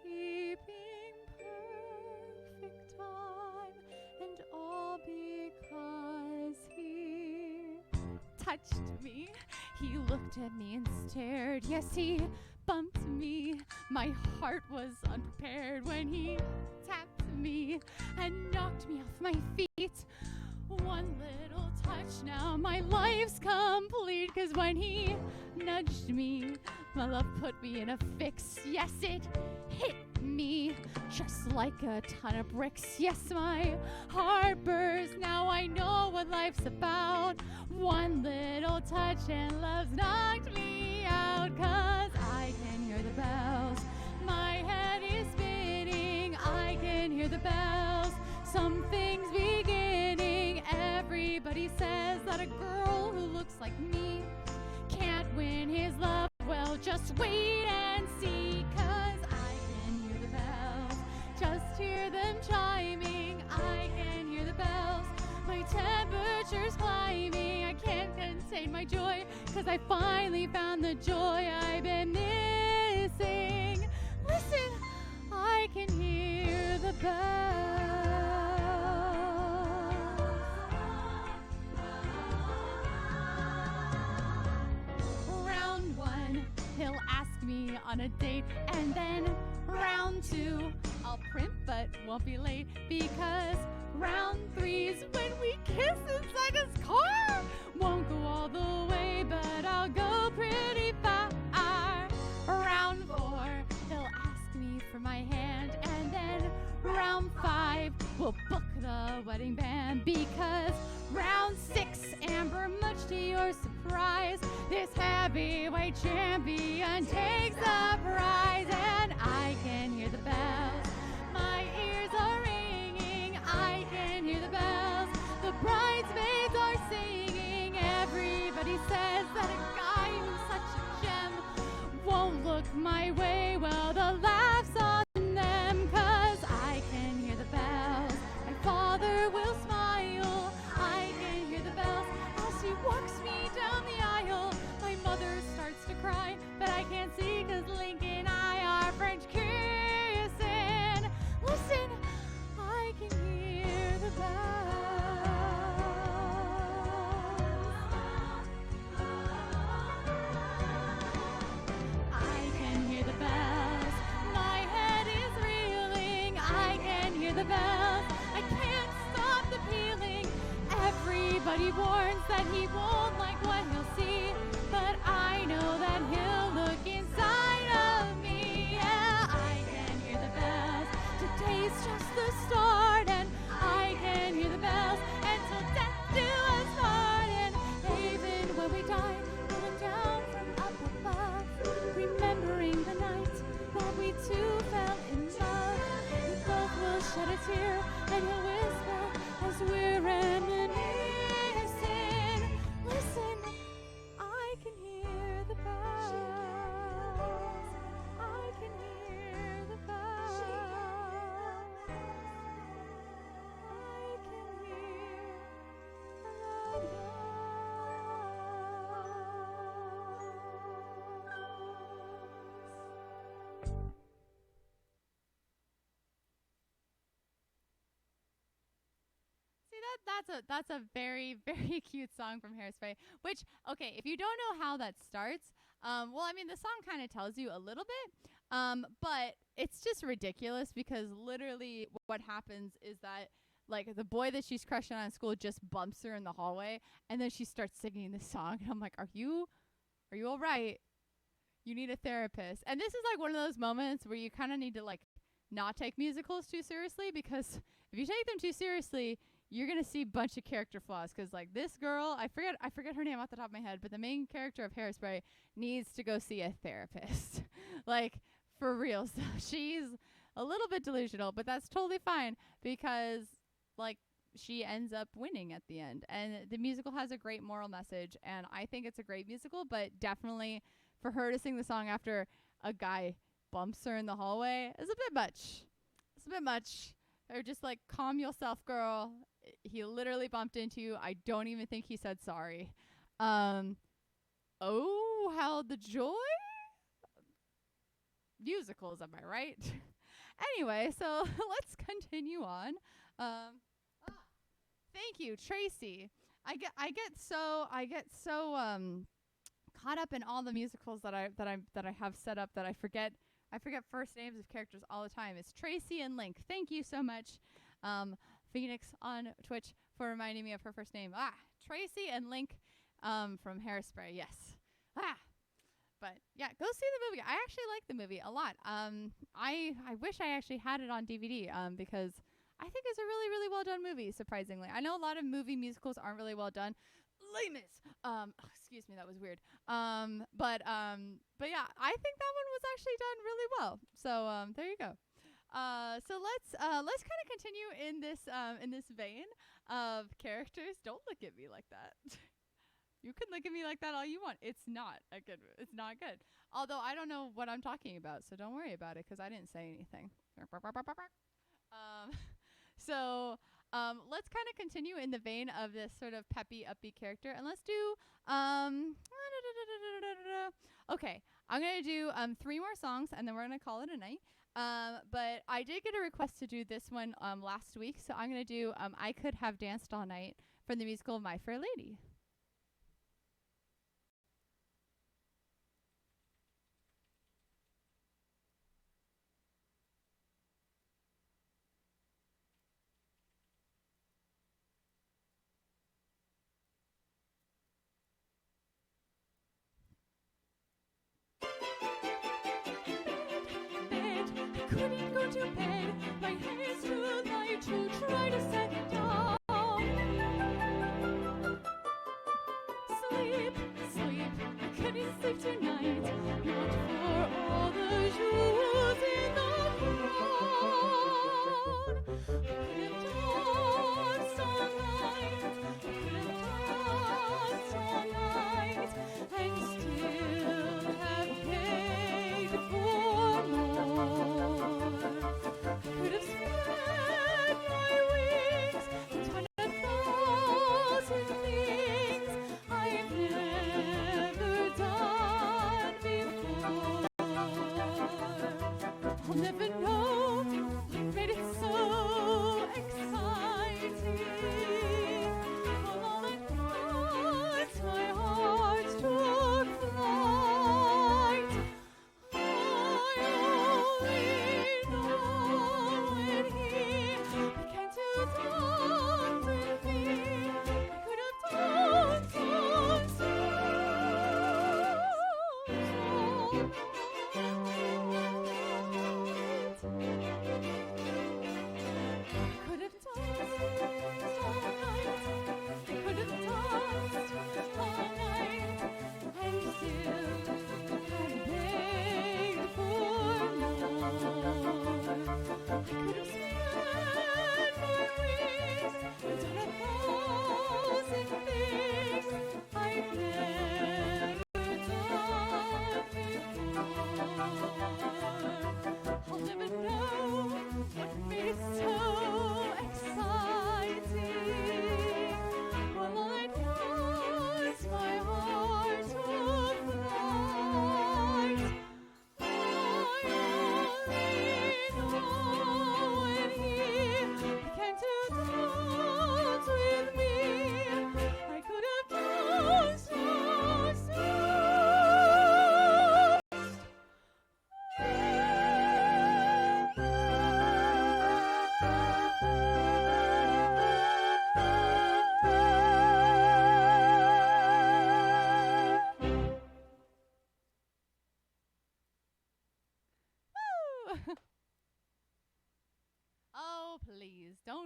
keeping perfect time? And all because he touched me. He looked at me and stared. Yes, he bumped me. My heart was unprepared when he tapped me and knocked me off my feet. One little touch, now my life's complete. 'Cause when he nudged me, my love put me in a fix. Yes, it hit me just like a ton of bricks. Yes, my heart bursts. Now I know what life's about. One little touch and love's knocked me out. 'Cause I can hear the bells. My head is spinning. I can hear the bells. Something's beginning. Everybody says that a girl who looks like me can't win his love. Well, just wait and see. 'Cause I can hear the bells. Just hear them chiming. I can hear the bells. My temperature's climbing. I can't contain my joy. 'Cause I finally found the joy I've been missing. Listen, I can hear the bells. Round one, he'll ask me on a date. And then round two, I'll primp but won't be late. Because round three's when we kiss inside his car. Won't go all the way, but I'll go pretty far. Round four, he'll ask me for my hand. And then round five, we'll book the wedding band. Because round six, Amber, much to your surprise, this heavyweight champion takes the prize. And I can hear the bells. My ears are ringing. I can hear the bells. The bridesmaids are singing. Everybody says that a guy who's such a gem won't look my way. Well, the laughs on them. 'Cause I can hear the bells. My father will smile. I can hear the bells as he walks me down the aisle. My mother starts to cry, but I can't see 'cause Link and I are French kissing. Listen, I can hear the bells. but he warns that he won't like what he'll see. But I know that he'll look inside of me. Yeah, I can hear the bells. Today's just the start, and I can hear the bells until death do us part. And even when we die, we'll look down from up above, remembering the night that we two fell in love. We both will shed a tear, and he'll whisper as we're reminiscing. Listen, I can hear the bells. I can hear the bells. I can hear the bells. See, that's a very, very cute song from Hairspray. Which, okay, if you don't know how that starts, well, I mean, the song kind of tells you a little bit, but it's just ridiculous because literally what happens is that, like, the boy that she's crushing on in school just bumps her in the hallway, and then she starts singing this song, and I'm like, are you all right? You need a therapist. And this is like one of those moments where you kind of need to, like, not take musicals too seriously, because if you take them too seriously, you're going to see a bunch of character flaws. Because, like, this girl, I forget her name off the top of my head, but the main character of Hairspray needs to go see a therapist. Like, for real. So she's a little bit delusional, but that's totally fine because, like, she ends up winning at the end. And the musical has a great moral message, and I think it's a great musical, but definitely for her to sing the song after a guy bumps her in the hallway is a bit much. It's a bit much. Or just like, calm yourself, girl. He literally bumped into you. I don't even think he said sorry. Oh, how the joy? Musicals, am I right? Anyway, so let's continue on. Thank you, Tracy. I get so caught up in all the musicals that I have set up that I forget first names of characters all the time. It's Tracy and Link. Thank you so much, Phoenix on Twitch, for reminding me of her first name. Tracy and Link from Hairspray. Yes. But yeah, go see the movie. I actually like the movie a lot. I wish I actually had it on DVD because I think it's a really, really well done movie, surprisingly. I know a lot of movie musicals aren't really well done. Les Mis. Excuse me, that was weird. But yeah, I think that one was actually done really well. So there you go. So let's kind of continue in this vein of characters. Don't look at me like that. You can look at me like that all you want. It's not good. Although I don't know what I'm talking about, so don't worry about it because I didn't say anything. So let's kind of continue in the vein of this sort of peppy, upbeat character, and let's do okay, I'm gonna do 3 more songs, and then we're gonna call it a night. But I did get a request to do this one last week, so I'm gonna do I Could Have Danced All Night from the musical My Fair Lady. Couldn't go to bed, my hair's too light to try to set it down. Sleep, I couldn't sleep tonight, not for all the jewels in the crown. Could have danced all night, and still have paid for more.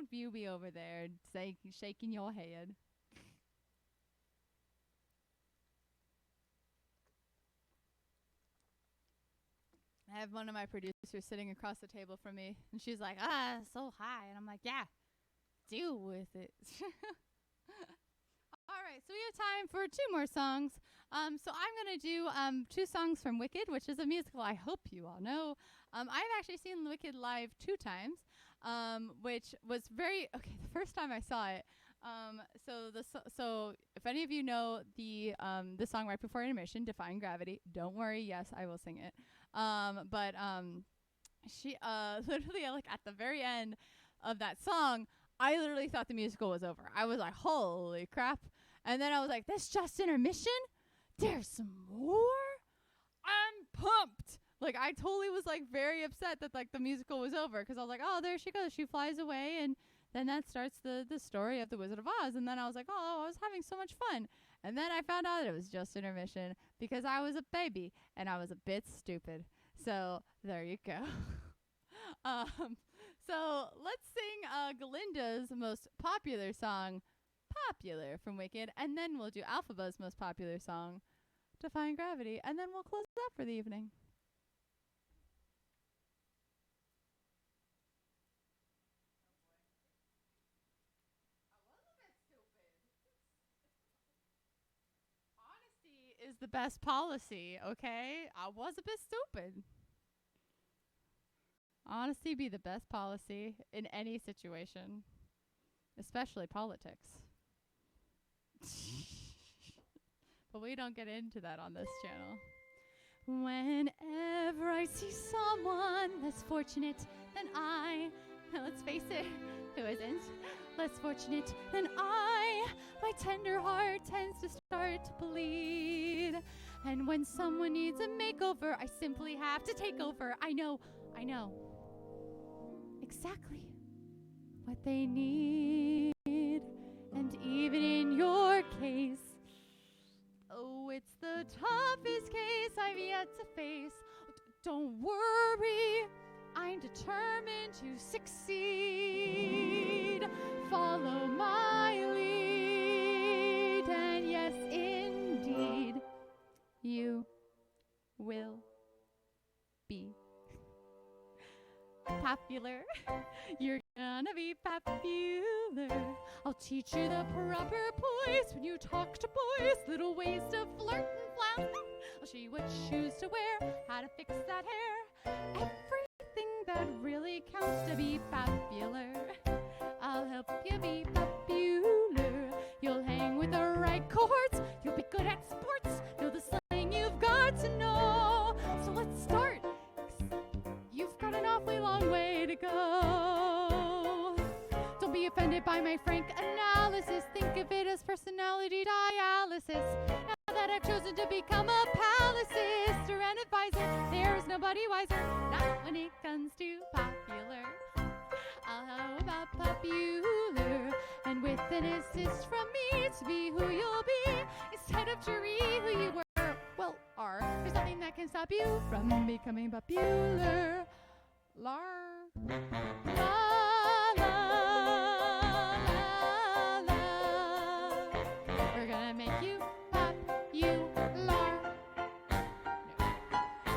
Don't you be over there shaking your head. I have one of my producers sitting across the table from me, and she's like, so high. And I'm like, yeah, deal with it. All right, so we have time for 2 more songs. So I'm going to do 2 songs from Wicked, which is a musical I hope you all know. I've actually seen Wicked live 2 times, which was okay, the first time I saw it. So if any of you know the song right before intermission, Defying Gravity, don't worry, yes, I will sing it. She literally, like, at the very end of that song, I literally thought the musical was over. I was like, holy crap. And then I was like, this just intermission? There's some more? I'm pumped. Like, I totally was, like, very upset that, like, the musical was over, because I was like, oh, there she goes. She flies away, and then that starts the story of The Wizard of Oz. And then I was like, oh, I was having so much fun. And then I found out it was just intermission because I was a baby and I was a bit stupid. So there you go. So let's sing Galinda's most popular song, Popular, from Wicked, and then we'll do Alphaba's most popular song, Defying Gravity, and then we'll close it up for the evening. Honesty is the best policy, okay? I was a bit stupid. Honesty be the best policy in any situation, especially politics. But we don't get into that on this channel. Whenever I see someone less fortunate than I, let's face it, who isn't less fortunate than I, my tender heart tends to start to bleed. And when someone needs a makeover, I simply have to take over. I know exactly what they need. And even in your case, oh, it's the toughest case I've yet to face. Don't worry, I'm determined to succeed. Follow my lead, and yes, indeed, you will be popular. You're gonna be popular. I'll teach you the proper poise when you talk to boys, little ways to flirt and flounce. I'll show you what shoes to wear, how to fix that hair, everything that really counts to be popular. I'll help you be popular. You'll hang with the right cohorts, you'll be good at sports, know the slang you've got to know. So let's start. You've got an awfully long way to go. Don't be offended by my frank analysis. Think of it as personality dialysis. Now that I've chosen to become a palace sister and advisor, there's nobody wiser. Not when it comes to popular. How about popular? And with an assist from me to be who you'll be instead of jury who you were. Well, are. There's nothing that can stop you from becoming popular. La la la la. We're gonna make you popular. No.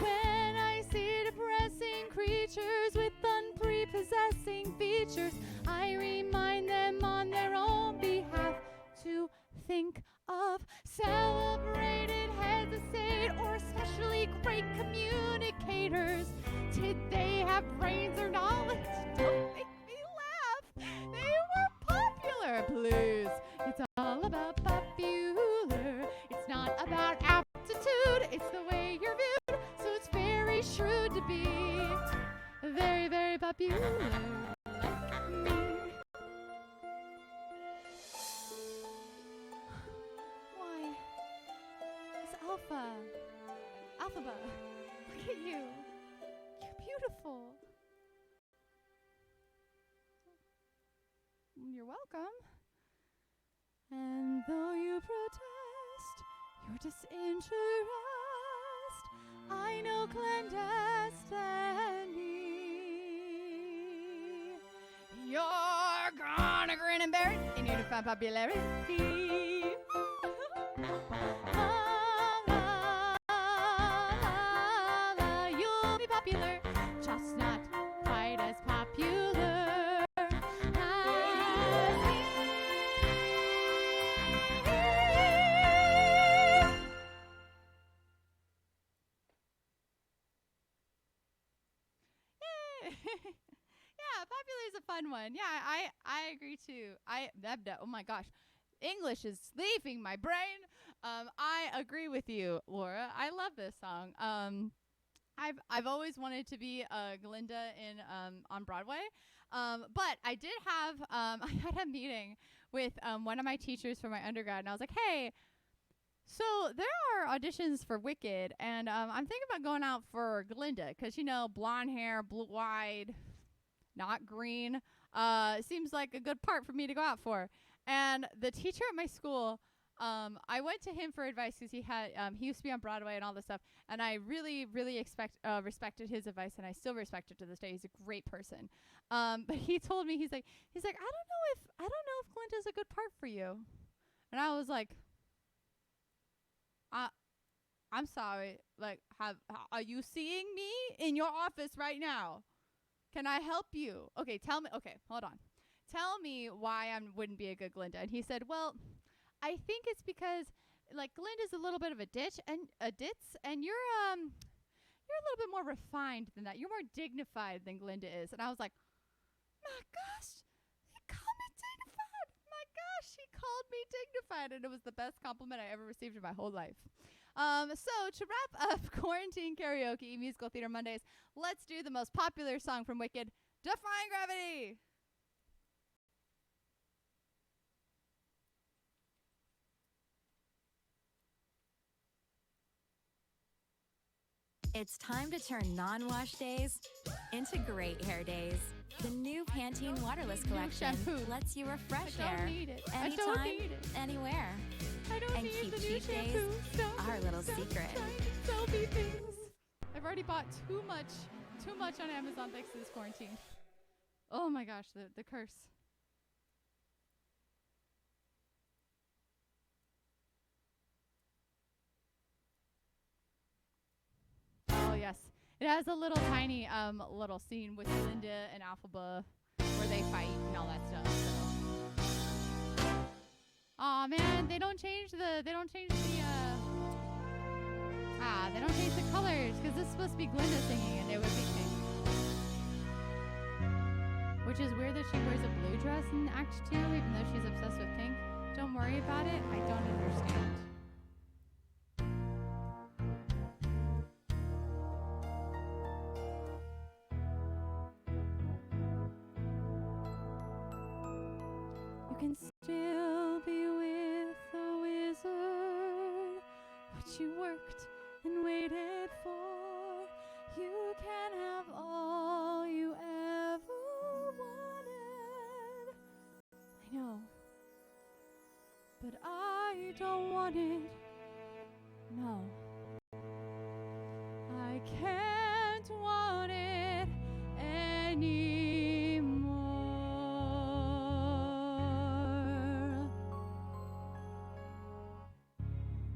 When I see depressing creatures with unprepossessing features, I remind them on their own behalf to think of celebrated heads of state or especially great communicators. Did they have brains or knowledge? Don't make me laugh. They were popular, please. It's all about popular. It's not about aptitude. It's the way you're viewed. So it's very shrewd to be very, very popular like me. Why? It's Alphaba. Look at you. You're beautiful. You're welcome. And though you protest your disinterest, I know clandestiny. You're my popularity. You'll be popular, just not quite as popular as me. Yay! Yeah, popular is a fun one. Yeah, I agree too. Oh my gosh, English is leaving my brain. I agree with you, Laura. I love this song. I've always wanted to be Glinda in on Broadway. But I did have I had a meeting with one of my teachers for my undergrad, and I was like, hey, so there are auditions for Wicked, and I'm thinking about going out for Glinda, 'cause you know, blonde hair, blue-eyed, not green, seems like a good part for me to go out for. And the teacher at my school, I went to him for advice, 'cause he used to be on Broadway and all this stuff, and I really, really respected his advice, and I still respect it to this day. He's a great person. But he told me, he's like, I don't know if Glinda's a good part for you. And I was like, I'm sorry. Like, are you seeing me in your office right now? Can I help you? Okay, tell me. Okay, hold on. Tell me why I wouldn't be a good Glinda. And he said, well, I think it's because, like, Glinda's a little bit of a ditz, and you're a little bit more refined than that. You're more dignified than Glinda is. And I was like, my gosh, he called me dignified. My gosh, he called me dignified, and it was the best compliment I ever received in my whole life. So to wrap up Quarantine Karaoke Musical Theater Mondays, let's do the most popular song from Wicked, Defying Gravity. It's time to turn non-wash days into great hair days. The new Pantene Waterless Collection lets you refresh hair anytime, anywhere. And keep cheap days our little secret. I've already bought too much on Amazon thanks to this quarantine. Oh my gosh, the curse. Oh yes, it has a little tiny little scene with Linda and Alphaba where they fight and all that stuff. So. Aw man, they don't change the colors, because this is supposed to be Glinda singing and it would be pink. Which is weird that she wears a blue dress in Act 2 even though she's obsessed with pink. Don't worry about it, I don't understand. You can still be with the wizard, what you worked and waited for. You can have all you ever wanted. I know, but I don't want it. No, I can't want it anymore.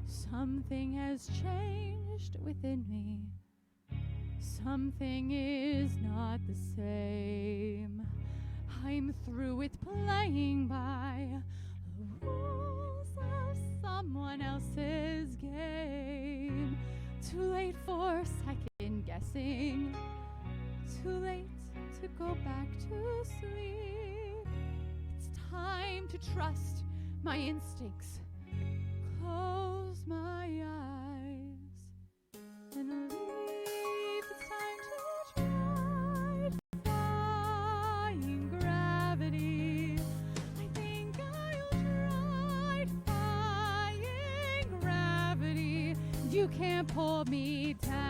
Something has changed within me. Something is not the same. I'm through with playing by the rules of someone else's game. Too late for second guessing. Too late to go back to sleep. It's time to trust my instincts. Close my eyes and leave. It's time to try defying gravity. I think I'll try defying gravity. You can't pull me down.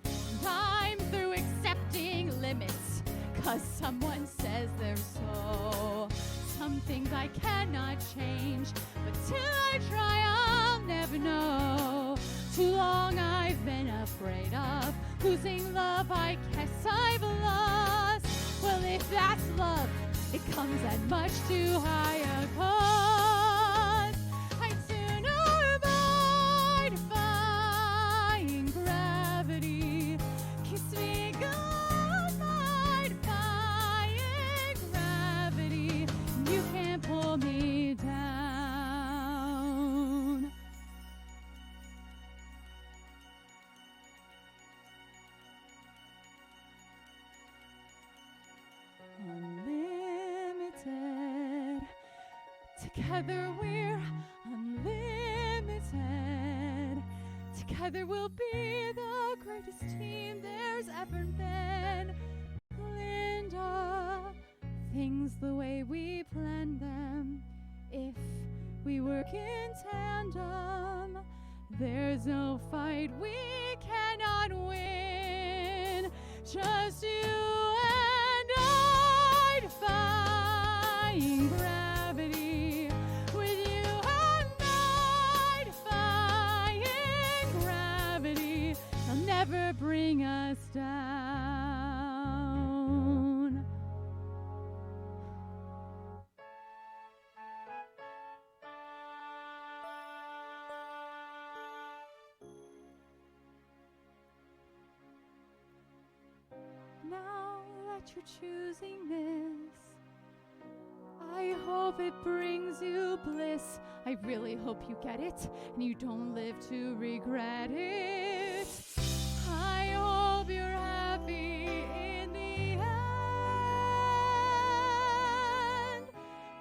And I'm through accepting limits, 'cause someone says they're so. Some things I cannot change, but till I try I'll never know. Too long I've been afraid of losing love I guess I've loved. comes at much too high a cost. I'd sooner buy defying gravity. Kiss me goodbye, defying gravity. You can't pull me down. Unlimited. Together we're unlimited. Together we'll be the greatest team there's ever been. Linda, things the way we planned them. If we work in tandem, there's no fight we cannot win. Just you and I defying gravity. With you and I defying gravity. They'll never bring us down. Now that you're choosing this, I hope it brings you bliss. I really hope you get it and you don't live to regret it. I hope you're happy in the end.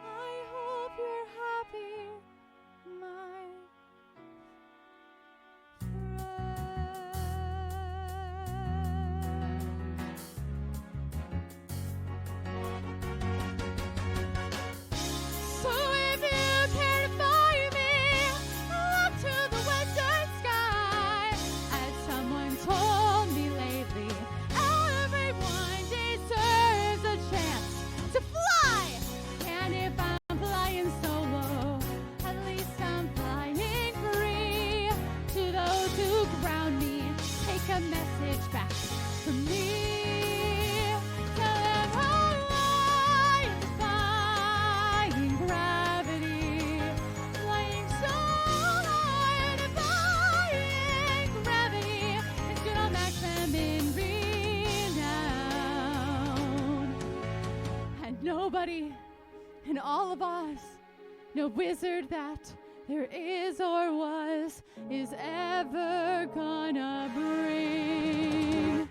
I hope you're happy, my so if you can't find me, look to the western sky. As someone told me lately, everyone deserves a chance to fly. And if I'm flying solo, at least I'm flying free. To those who ground me, take a message back from me. Tell them how I'm defying gravity. Flying so high, defying gravity. It's gonna make them in renown. And nobody in all of Oz, no wizard that there is or was, is ever gonna bring me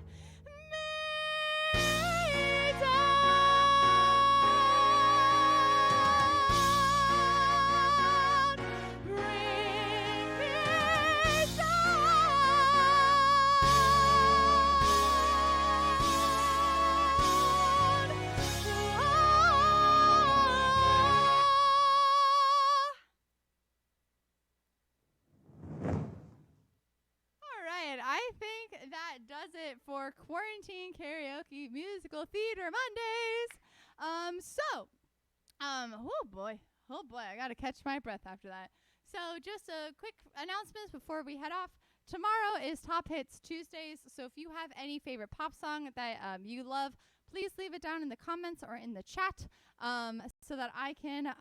down. Bring me All right, I think that does it for Quarantine Karaoke Musical Theater Mondays. Oh boy, I gotta catch my breath after that. So just a quick announcement before we head off. Tomorrow is Top Hits Tuesdays, so if you have any favorite pop song that you love, please leave it down in the comments or in the chat, so that I can,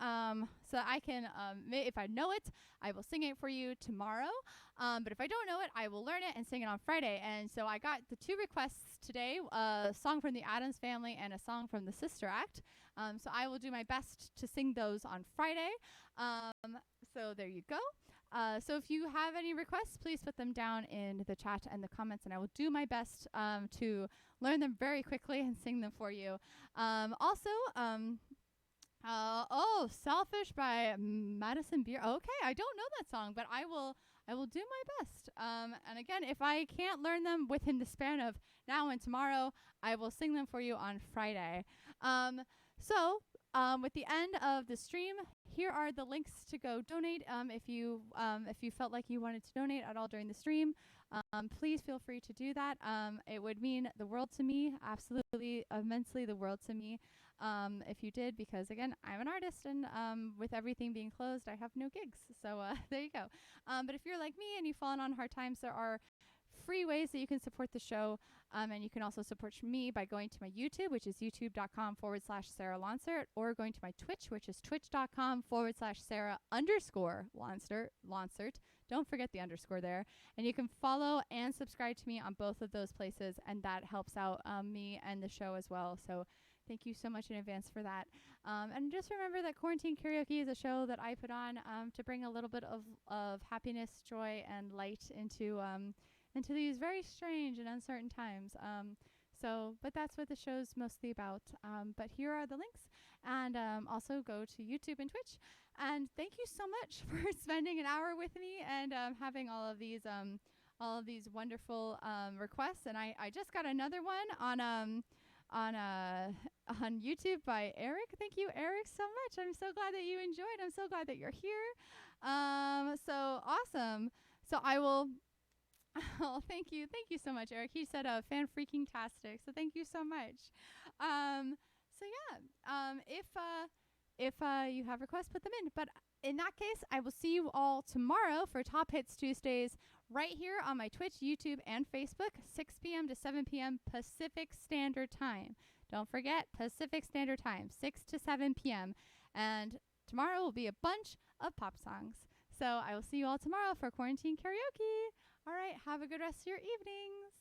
if I know it, I will sing it for you tomorrow. But if I don't know it, I will learn it and sing it on Friday. And so I got the 2 requests today, a song from the Addams Family and a song from the Sister Act. So I will do my best to sing those on Friday. So there you go. So if you have any requests, please put them down in the chat and the comments, and I will do my best to learn them very quickly and sing them for you. Selfish by Madison Beer. Okay, I don't know that song, but I will do my best. And again, if I can't learn them within the span of now and tomorrow, I will sing them for you on Friday. With the end of the stream, here are the links to go donate. If you felt like you wanted to donate at all during the stream, please feel free to do that. It would mean the world to me, absolutely immensely the world to me, if you did, because again, I'm an artist, and with everything being closed, I have no gigs. So there you go. But if you're like me and you've fallen on hard times, there are free ways that you can support the show. And you can also support me by going to my YouTube, which is youtube.com/Sarah Lonsert, or going to my Twitch, which is twitch.com/Sarah_Lonsert. Don't forget the underscore there. And you can follow and subscribe to me on both of those places, and that helps out me and the show as well. So thank you so much in advance for that. And just remember that Quarantine Karaoke is a show that I put on to bring a little bit of happiness, joy, and light into these very strange and uncertain times. But that's what the show's mostly about. But here are the links. And also go to YouTube and Twitch. And thank you so much for spending an hour with me and having all of these wonderful requests. And I just got another one on YouTube by Eric. Thank you, Eric, so much. I'm so glad that you enjoyed. I'm so glad that you're here. So awesome. So I will. Oh, thank you so much, Eric. He said fan freaking tastic. So thank you so much. If you have requests, put them in. But in that case, I will see you all tomorrow for Top Hits Tuesdays right here on my Twitch, YouTube, and Facebook, 6 p.m. to 7 p.m. Pacific Standard Time. Don't forget, Pacific Standard Time, 6 to 7 p.m. And tomorrow will be a bunch of pop songs. So I will see you all tomorrow for Quarantine Karaoke. All right, have a good rest of your evenings.